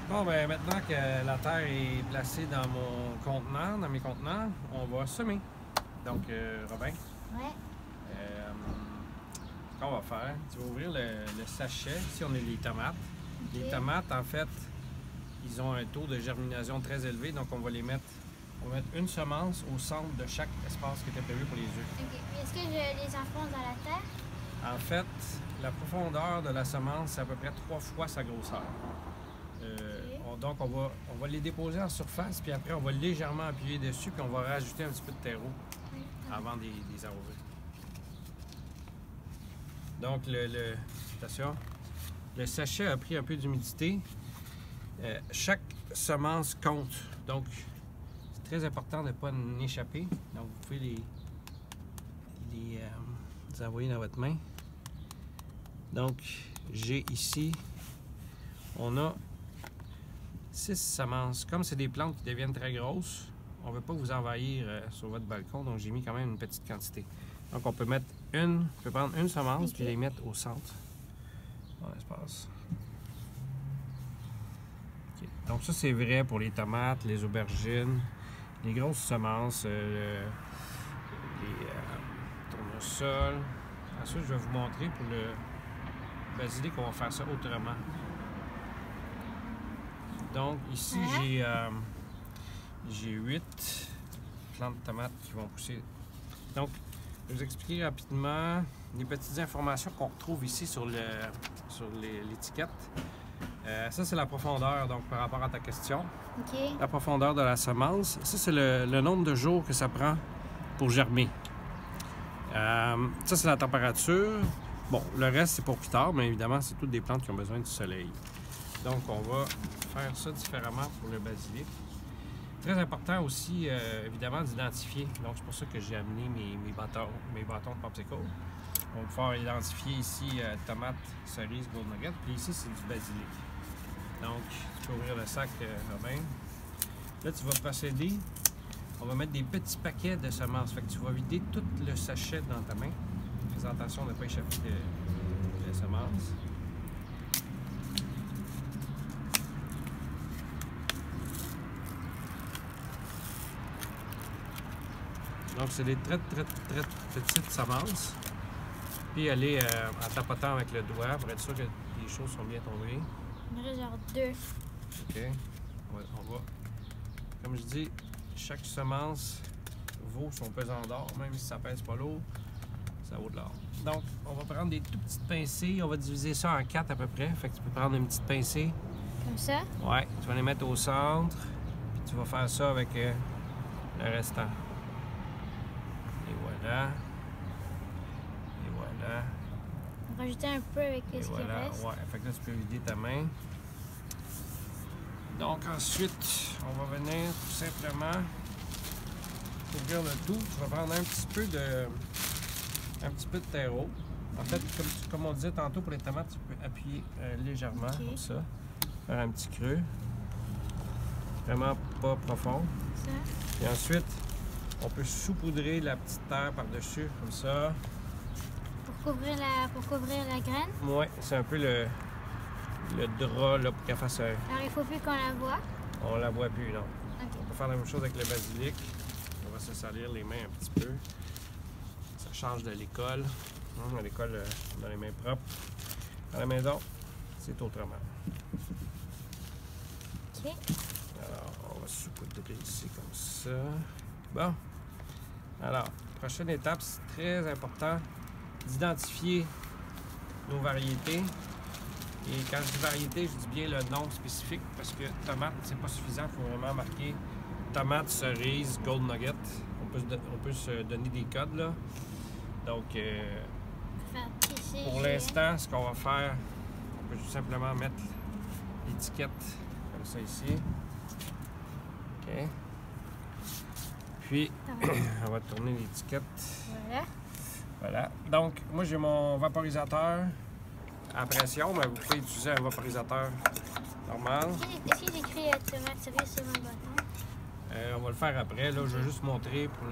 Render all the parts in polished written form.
Bon, ben maintenant que la terre est placée dans mon contenant, dans mes contenants, on va semer. Donc, Robin, Ouais. ce qu'on va faire, tu vas ouvrir le sachet. Ici, on a les tomates. Ok. Les tomates, en fait, ils ont un taux de germination très élevé, donc on va mettre une semence au centre de chaque espace qui était prévu pour les œufs. Ok. Est-ce que je les enfonce dans la terre? En fait, la profondeur de la semence, c'est à peu près 3 fois sa grosseur. Donc, on va les déposer en surface, puis après, on va légèrement appuyer dessus, puis on va rajouter un petit peu de terreau avant de les arroser. Donc, attention, le sachet a pris un peu d'humidité. Chaque semence compte. Donc, c'est très important de ne pas en échapper. Donc, vous pouvez les envoyer dans votre main. Donc, j'ai ici, on a 6 semences. Comme c'est des plantes qui deviennent très grosses, on ne veut pas vous envahir sur votre balcon, donc j'ai mis quand même une petite quantité. Donc, on peut prendre une semence puis les mettre au centre dans l'espace. Okay. Donc, ça, c'est vrai pour les tomates, les aubergines, les grosses semences, les tournesols. Ensuite, je vais vous montrer pour le basilic, on va faire ça autrement. Donc, ici, j'ai 8 plantes de tomates qui vont pousser. Donc, je vais vous expliquer rapidement les petites informations qu'on retrouve ici sur l'étiquette. Ça, c'est la profondeur, donc par rapport à ta question. Okay. La profondeur de la semence. Ça, c'est le nombre de jours que ça prend pour germer. Ça, c'est la température. Bon, le reste, c'est pour plus tard, mais évidemment, c'est toutes des plantes qui ont besoin du soleil. Donc, on va faire ça différemment pour le basilic. Très important aussi, évidemment, d'identifier. Donc, c'est pour ça que j'ai amené mes bâtons de popsicle. On va pouvoir identifier ici tomate, cerise, gold nugget. Puis ici, c'est du basilic. Donc, tu peux ouvrir le sac, Robin. Là, tu vas procéder. On va mettre des petits paquets de semences. Fait que tu vas vider tout le sachet dans ta main. Fais attention de ne pas échapper les semences. Donc, c'est des très petites semences. Puis aller en tapotant avec le doigt pour être sûr que les choses sont bien tombées. Il me reste genre 2. OK. On va. Comme je dis, chaque semence vaut son pesant d'or, même si ça pèse pas lourd, ça vaut de l'or. Donc, on va prendre des tout petites pincées. On va diviser ça en 4 à peu près. Fait que tu peux prendre une petite pincée. Comme ça? Ouais. Tu vas les mettre au centre. Puis tu vas faire ça avec le restant. Et voilà. Et voilà. On va rajouter un peu avec ce qui reste. Ouais. Fait que là, tu peux vider ta main. Donc ensuite, on va venir tout simplement couvrir le tout. Tu vas prendre un petit peu de terreau. En fait, comme on disait tantôt pour les tomates, tu peux appuyer légèrement comme ça. Faire un petit creux. Vraiment pas profond. Ça. Et ensuite, on peut saupoudrer la petite terre par-dessus, comme ça. Pour couvrir la graine? Oui, c'est un peu le drap là, pour qu'elle fasse un... Alors, il faut plus qu'on la voit? On la voit plus, non. Okay. On peut faire la même chose avec le basilic. On va se salir les mains un petit peu. Ça change de l'école. À l'école, on a les mains propres. À la maison, c'est autrement. OK. Alors, on va saupoudrer ici comme ça. Bon. Alors, prochaine étape, c'est très important d'identifier nos variétés. Et quand je dis variété, je dis bien le nom spécifique parce que tomate, c'est pas suffisant. Il faut vraiment marquer tomate, cerise, gold nugget. On peut se donner des codes là. Donc, pour l'instant, ce qu'on va faire, on peut tout simplement mettre l'étiquette comme ça ici. OK. Puis, on va tourner l'étiquette. Voilà. Voilà. Donc, moi, j'ai mon vaporisateur à pression, mais vous pouvez utiliser un vaporisateur normal. Est-ce que j'écris tomate cerise sur mon bâton? On va le faire après. Là, je vais juste montrer pour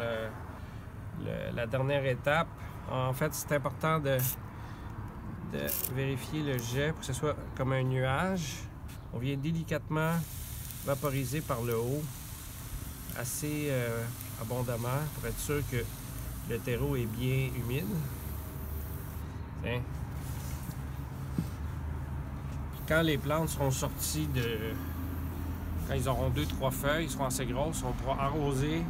la dernière étape. En fait, c'est important de vérifier le jet pour que ce soit comme un nuage. On vient délicatement vaporiser par le haut, assez abondamment, pour être sûr que le terreau est bien humide. Tiens. Puis quand les plantes seront sorties de... Quand ils auront 2-3 feuilles, ils seront assez grosses, on pourra arroser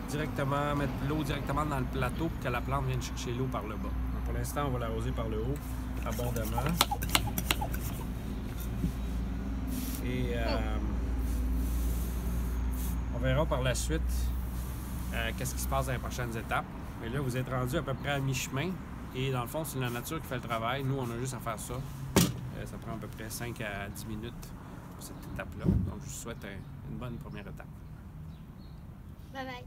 directement, mettre l'eau directement dans le plateau pour que la plante vienne chercher l'eau par le bas. Donc pour l'instant, on va l'arroser par le haut, abondamment. Et on verra par la suite qu'est-ce qui se passe dans les prochaines étapes. Mais là, vous êtes rendu à peu près à mi-chemin. Et dans le fond, c'est la nature qui fait le travail. Nous, on a juste à faire ça. Ça prend à peu près 5 à 10 minutes pour cette étape-là. Donc, je vous souhaite une bonne première étape. Bye bye.